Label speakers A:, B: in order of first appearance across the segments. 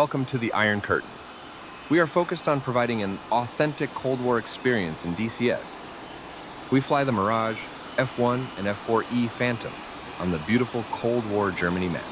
A: welcome to the Iron Curtain. We are focused on providing an authentic Cold War experience in DCS. We fly the Mirage, F-1 and F-4E Phantom on the beautiful Cold War Germany map.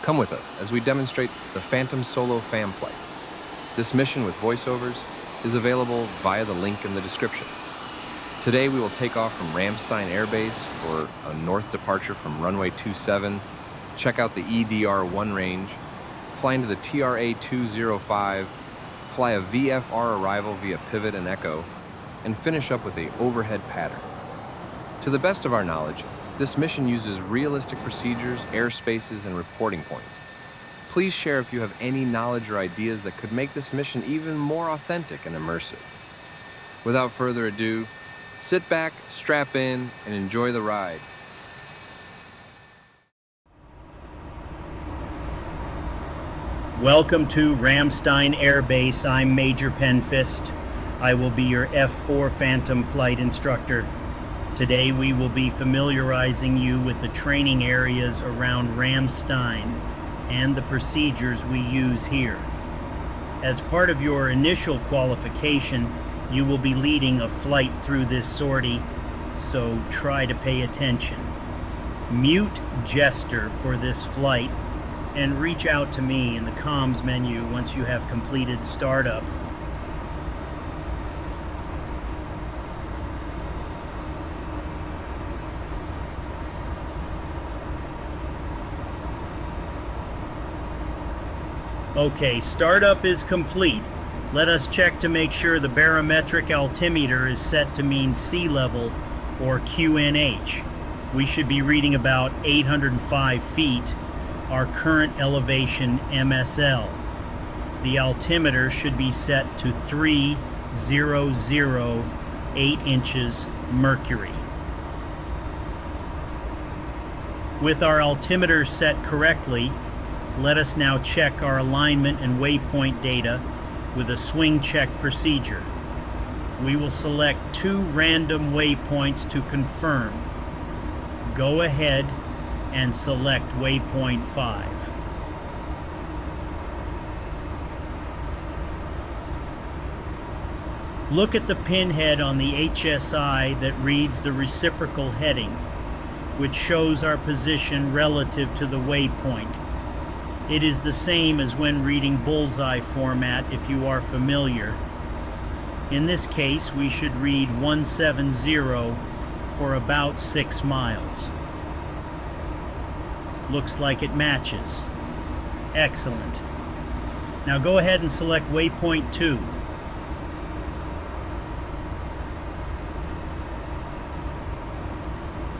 A: Come with us as we demonstrate the Phantom Solo Fam Flight. This mission with voiceovers is available via the link in the description. Today we will take off from Ramstein Air Base for a north departure from runway 27, check out the EDR-1 range, fly into the TRA-205, fly a VFR arrival via pivot and echo, and finish up with an overhead pattern. To the best of our knowledge, this mission uses realistic procedures, airspaces, and reporting points. Please share if you have any knowledge or ideas that could make this mission even more authentic and immersive. Without further ado, sit back, strap in, and enjoy the ride.
B: Welcome to Ramstein Air Base. I'm Major Penfist. I will be your F-4 Phantom flight instructor. Today we will be familiarizing you with the training areas around Ramstein and the procedures we use here. As part of your initial qualification, you will be leading a flight through this sortie, so try to pay attention. Mute Jester for this flight and reach out to me in the comms menu once you have completed startup. Okay, startup is complete. Let us check to make sure the barometric altimeter is set to mean sea level, or QNH. We should be reading about 805 feet, our current elevation MSL. The altimeter should be set to 3008 inches mercury. With our altimeter set correctly, let us now check our alignment and waypoint data with a swing check procedure. We will select 2 random waypoints to confirm. Go ahead and select waypoint 5. Look at the pinhead on the HSI that reads the reciprocal heading, which shows our position relative to the waypoint. It is the same as when reading bullseye format if you are familiar. In this case, we should read 170 for about 6 miles. Looks like it matches. Excellent. Now go ahead and select waypoint 2.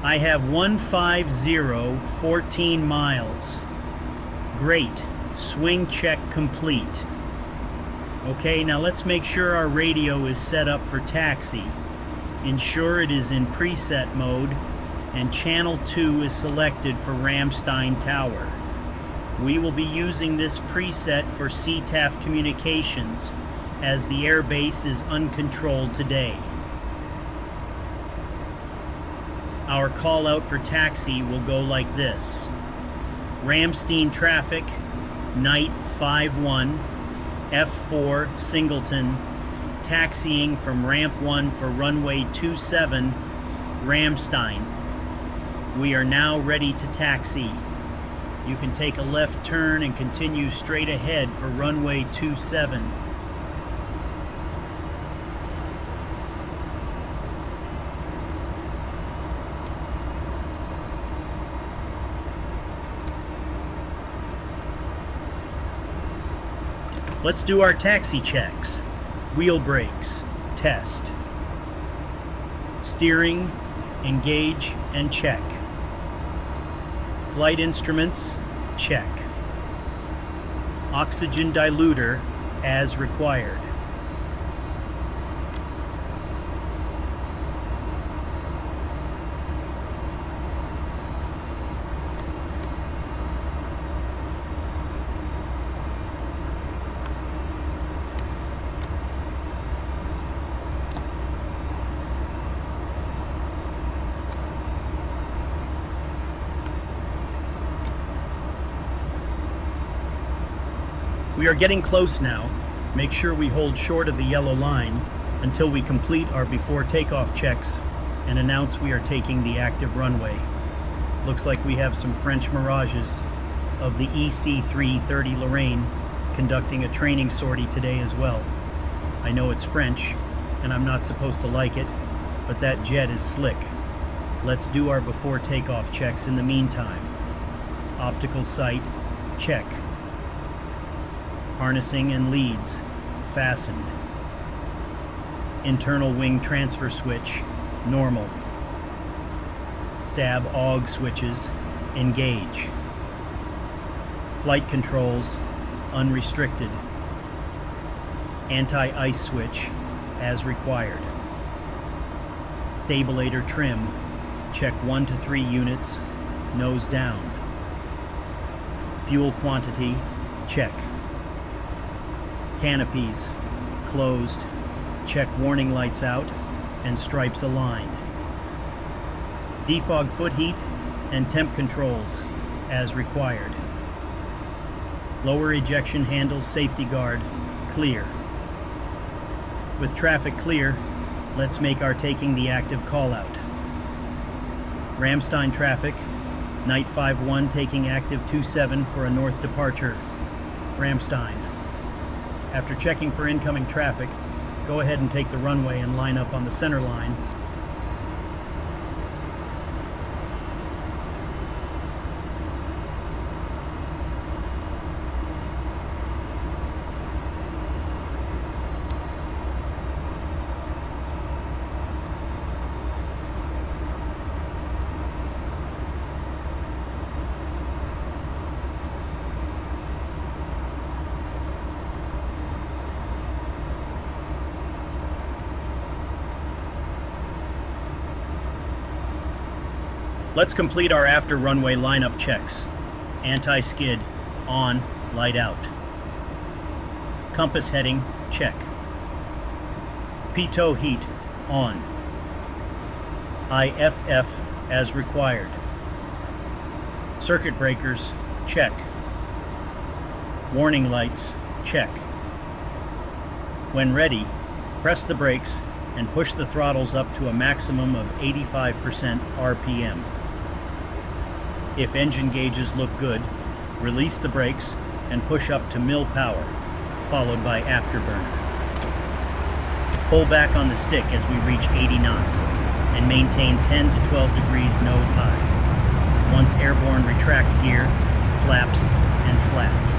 B: I have 150, 14 miles. Great. Swing check complete. Okay, now let's make sure our radio is set up for taxi. Ensure it is in preset mode and channel 2 is selected for Ramstein Tower. We will be using this preset for CTAF communications as the airbase is uncontrolled today. Our call out for taxi will go like this. Ramstein traffic, night 5-1, F4 Singleton, taxiing from ramp 1 for runway 27, Ramstein. We are now ready to taxi. You can take a left turn and continue straight ahead for runway 27. Let's do our taxi checks. Wheel brakes, test. Steering, engage and check. Flight instruments, check. Oxygen diluter, as required. We are getting close now. Make sure we hold short of the yellow line until we complete our before takeoff checks and announce we are taking the active runway. Looks like we have some French Mirages of the EC330 Lorraine conducting a training sortie today as well. I know it's French and I'm not supposed to like it, but that jet is slick. Let's do our before takeoff checks in the meantime. Optical sight, check. Harnessing and leads, fastened. Internal wing transfer switch, normal. Stab AUG switches, engage. Flight controls, unrestricted. Anti-ice switch, as required. Stabilator trim, check 1 to 3 units, nose down. Fuel quantity, check. Canopies, closed, check warning lights out and stripes aligned. Defog foot heat and temp controls, as required. Lower ejection handle safety guard, clear. With traffic clear, let's make our taking the active call out. Ramstein traffic, Night 5-1 taking active 27 for a north departure. Ramstein. After checking for incoming traffic, go ahead and take the runway and line up on the center line. Let's complete our after runway lineup checks. Anti-skid, on, light out. Compass heading, check. Pitot heat, on. IFF as required. Circuit breakers, check. Warning lights, check. When ready, press the brakes and push the throttles up to a maximum of 85% RPM. If engine gauges look good, release the brakes and push up to mill power, followed by afterburner. Pull back on the stick as we reach 80 knots and maintain 10 to 12 degrees nose high. Once airborne, retract gear, flaps, and slats.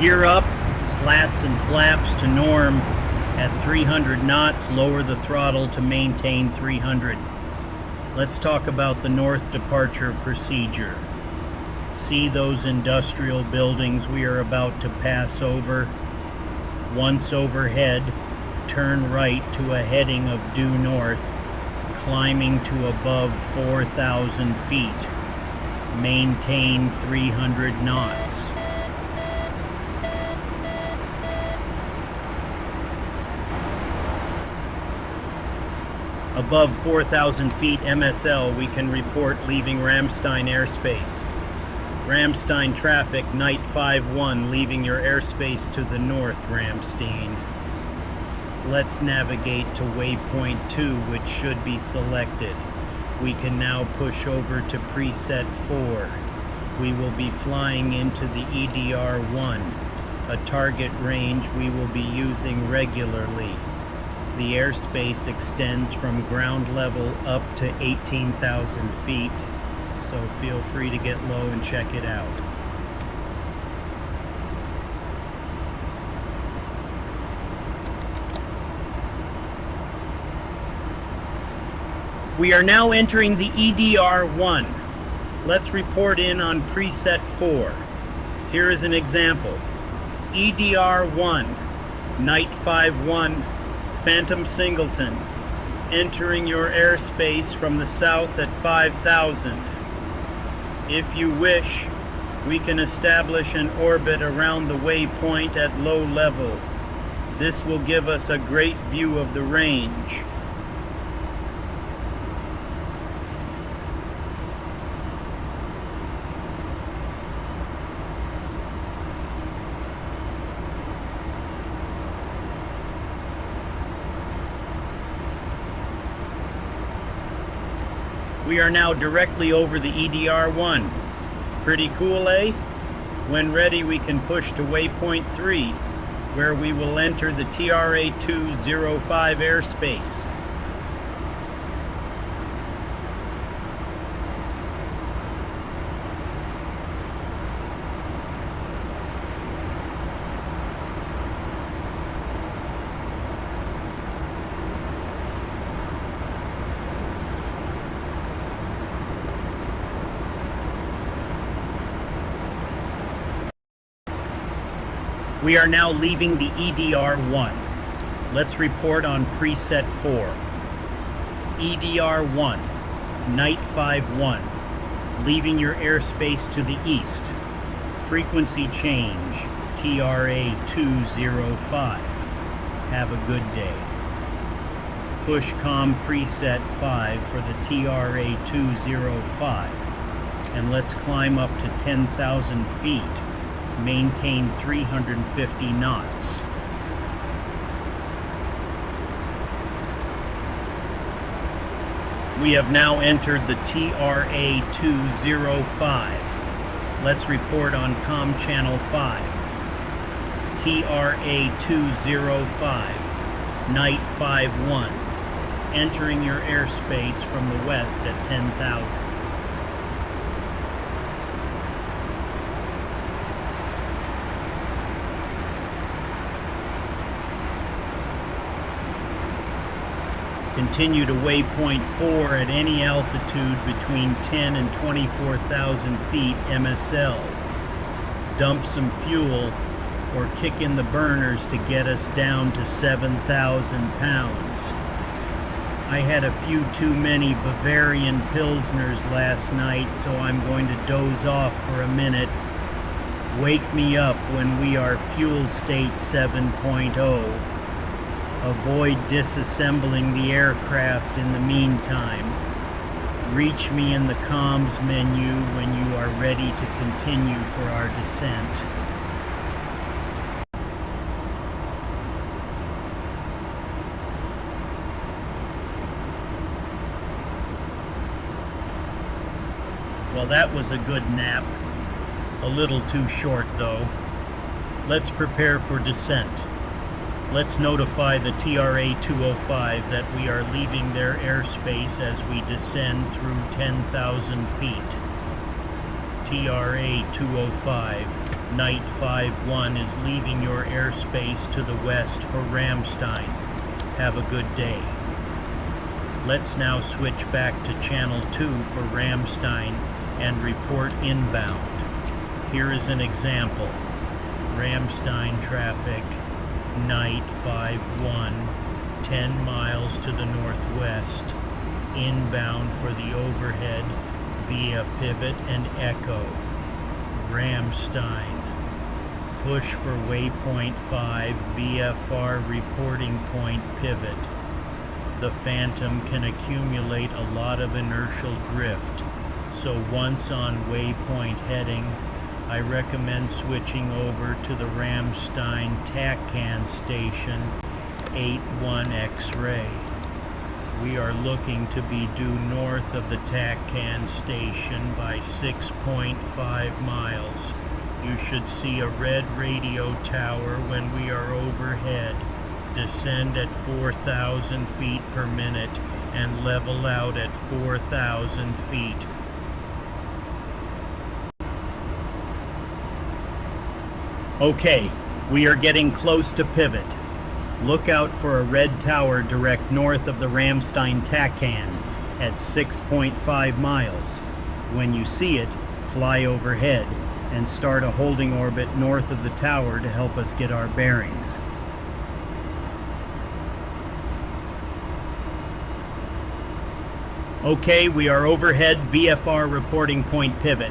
B: Gear up, slats and flaps to norm. At 300 knots, lower the throttle to maintain 300. Let's talk about the north departure procedure. See those industrial buildings we are about to pass over? Once overhead, turn right to a heading of due north, climbing to above 4,000 feet. Maintain 300 knots. Above 4,000 feet MSL, we can report leaving Ramstein airspace. Ramstein traffic, Night 5-1, leaving your airspace to the north, Ramstein. Let's navigate to waypoint 2, which should be selected. We can now push over to preset 4. We will be flying into the EDR-1, a target range we will be using regularly. The airspace extends from ground level up to 18,000 feet, so feel free to get low and check it out. We are now entering the EDR-1. Let's report in on preset 4. Here is an example. EDR-1, Night 5-1, Phantom Singleton, entering your airspace from the south at 5,000. If you wish, we can establish an orbit around the waypoint at low level. This will give us a great view of the range. We are now directly over the EDR-1. Pretty cool, eh? When ready, we can push to waypoint 3, where we will enter the TRA-205 airspace. We are now leaving the EDR-1. Let's report on preset 4. EDR-1, Night 5-1, leaving your airspace to the east. Frequency change, TRA-205. Have a good day. Push COM preset 5 for the TRA-205. And let's climb up to 10,000 feet. Maintain 350 knots. We have now entered the TRA-205. Let's report on COM channel 5. TRA-205, Night 5-1, entering your airspace from the west at 10,000. Continue to waypoint 4 at any altitude between 10 and 24,000 feet MSL. Dump some fuel or kick in the burners to get us down to 7,000 pounds. I had a few too many Bavarian Pilsners last night, so I'm going to doze off for a minute. Wake me up when we are fuel state 7.0. Avoid disassembling the aircraft in the meantime. Reach me in the comms menu when you are ready to continue for our descent. Well, that was a good nap. A little too short, though. Let's prepare for descent. Let's notify the TRA-205 that we are leaving their airspace as we descend through 10,000 feet. TRA-205, Night 5-1 is leaving your airspace to the west for Ramstein. Have a good day. Let's now switch back to Channel 2 for Ramstein and report inbound. Here is an example. Ramstein traffic. Night 5-1, 10 miles to the northwest, inbound for the overhead via Pivot and Echo. Ramstein. Push for waypoint 5 VFR reporting point Pivot. The Phantom can accumulate a lot of inertial drift, so once on waypoint heading, I recommend switching over to the Ramstein TACAN station 81 X-ray. We are looking to be due north of the TACAN station by 6.5 miles. You should see a red radio tower when we are overhead. Descend at 4,000 feet per minute and level out at 4,000 feet. Okay, we are getting close to Pivot. Look out for a red tower direct north of the Ramstein TACAN at 6.5 miles. When you see it, fly overhead and start a holding orbit north of the tower to help us get our bearings. Okay, we are overhead VFR reporting point Pivot.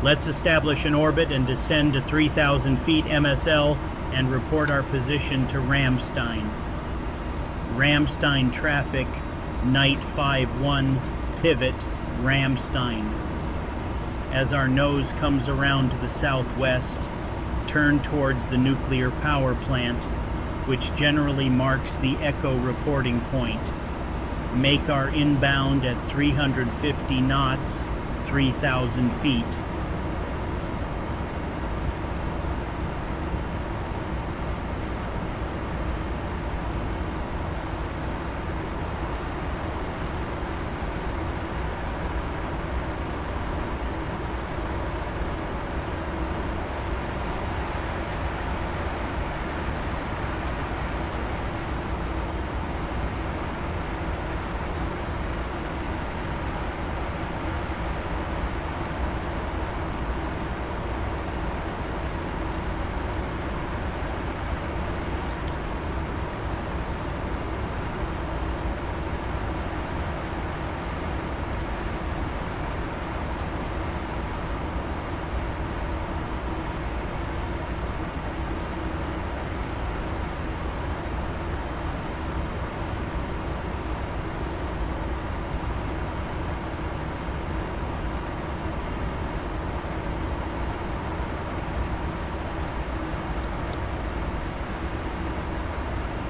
B: Let's establish an orbit and descend to 3,000 feet MSL and report our position to Ramstein. Ramstein traffic, night 5-1, pivot, Ramstein. As our nose comes around to the southwest, turn towards the nuclear power plant, which generally marks the echo reporting point. Make our inbound at 350 knots, 3,000 feet.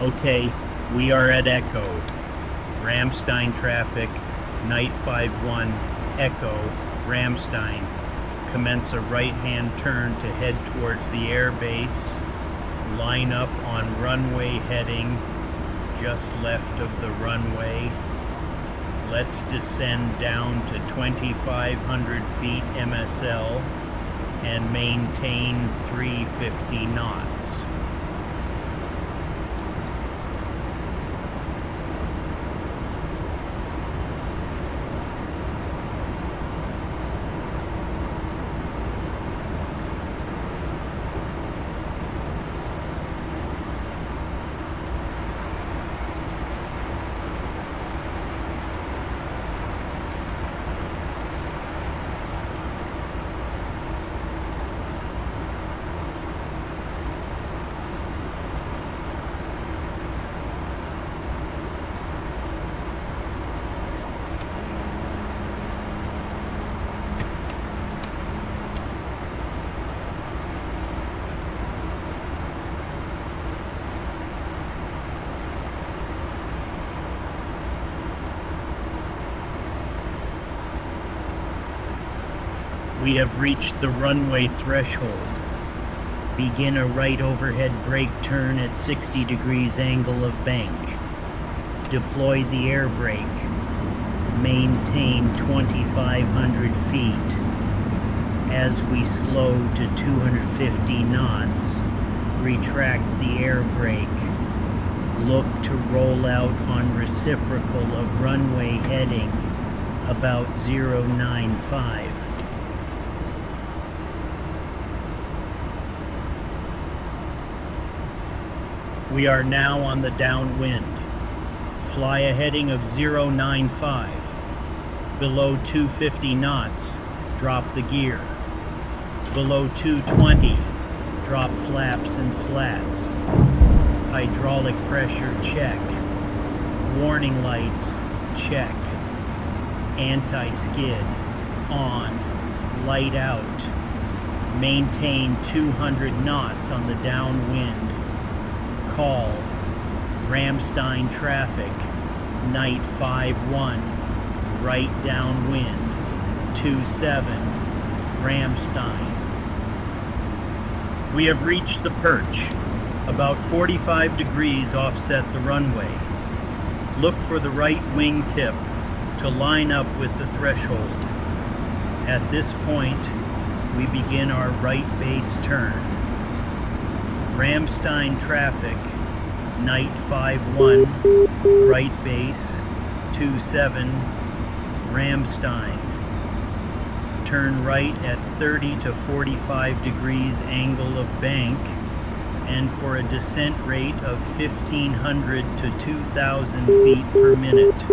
B: Okay, we are at Echo. Ramstein traffic, night 5-1, Echo, Ramstein. Commence a right-hand turn to head towards the air base. Line up on runway heading just left of the runway. Let's descend down to 2,500 feet MSL and maintain 350 knots. We have reached the runway threshold. Begin a right overhead brake turn at 60 degrees angle of bank. Deploy the air brake. Maintain 2,500 feet. As we slow to 250 knots, retract the air brake. Look to roll out on reciprocal of runway heading about 095. We are now on the downwind. Fly a heading of 095. Below 250 knots, drop the gear. Below 220, drop flaps and slats. Hydraulic pressure, check. Warning lights, check. Anti-skid, on. Light out. Maintain 200 knots on the downwind. Call Ramstein traffic, night 5-1, right downwind, 27, Ramstein. We have reached the perch, about 45 degrees offset the runway. Look for the right wing tip to line up with the threshold. At this point, we begin our right base turn. Ramstein traffic, night 5-1, right base, 27, Ramstein. Turn right at 30 to 45 degrees angle of bank, and for a descent rate of 1,500 to 2,000 feet per minute.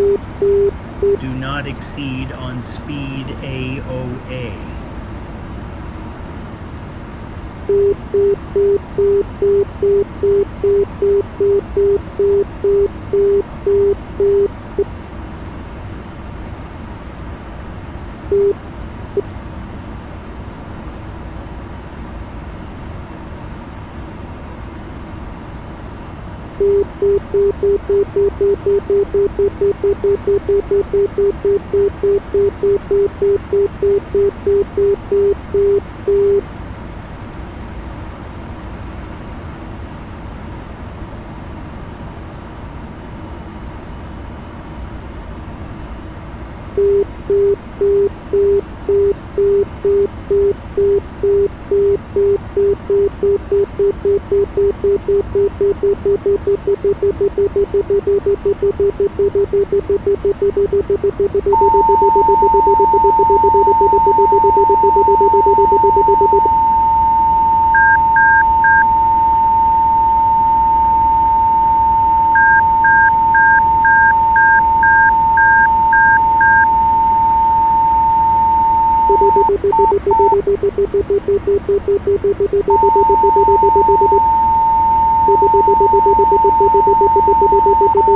B: Do not exceed on speed AOA.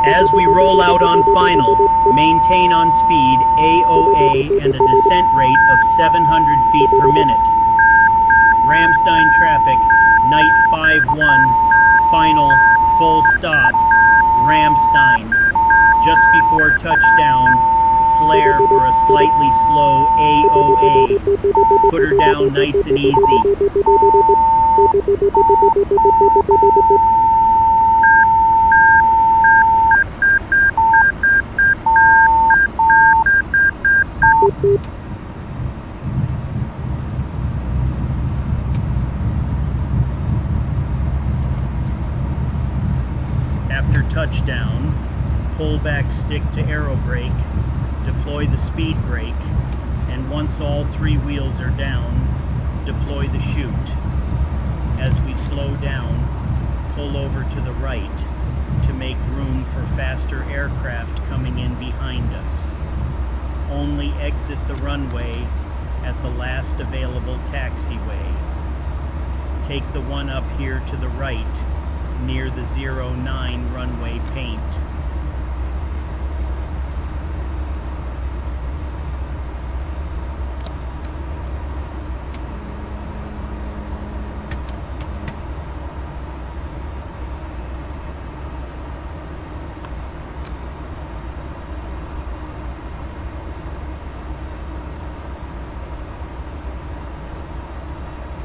B: As we roll out on final, maintain on speed AOA and a descent rate of 700 feet per minute. Ramstein traffic, night 5-1, final, full stop, Ramstein. Just before touchdown, flare for a slightly slow AOA. Put her down nice and easy. After touchdown, pull back stick to aero brake, deploy the speed brake, and once all three wheels are down, deploy the chute. As we slow down, pull over to the right to make room for faster aircraft coming in behind us. Only exit the runway at the last available taxiway. Take the one up here to the right, near the 09 runway paint.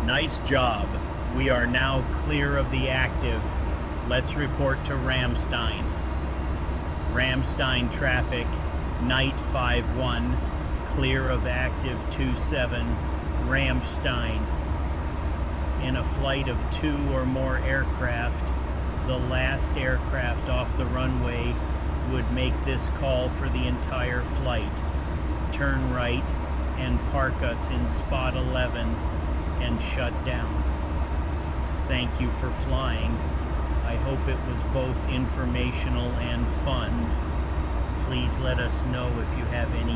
B: Nice job. We are now clear of the active. Let's report to Ramstein. Ramstein traffic, night 5-1, clear of active 27, Ramstein. In a flight of 2 or more aircraft, the last aircraft off the runway would make this call for the entire flight. Turn right and park us in spot 11 and shut down. Thank you for flying. I hope it was both informational and fun. Please let us know if you have any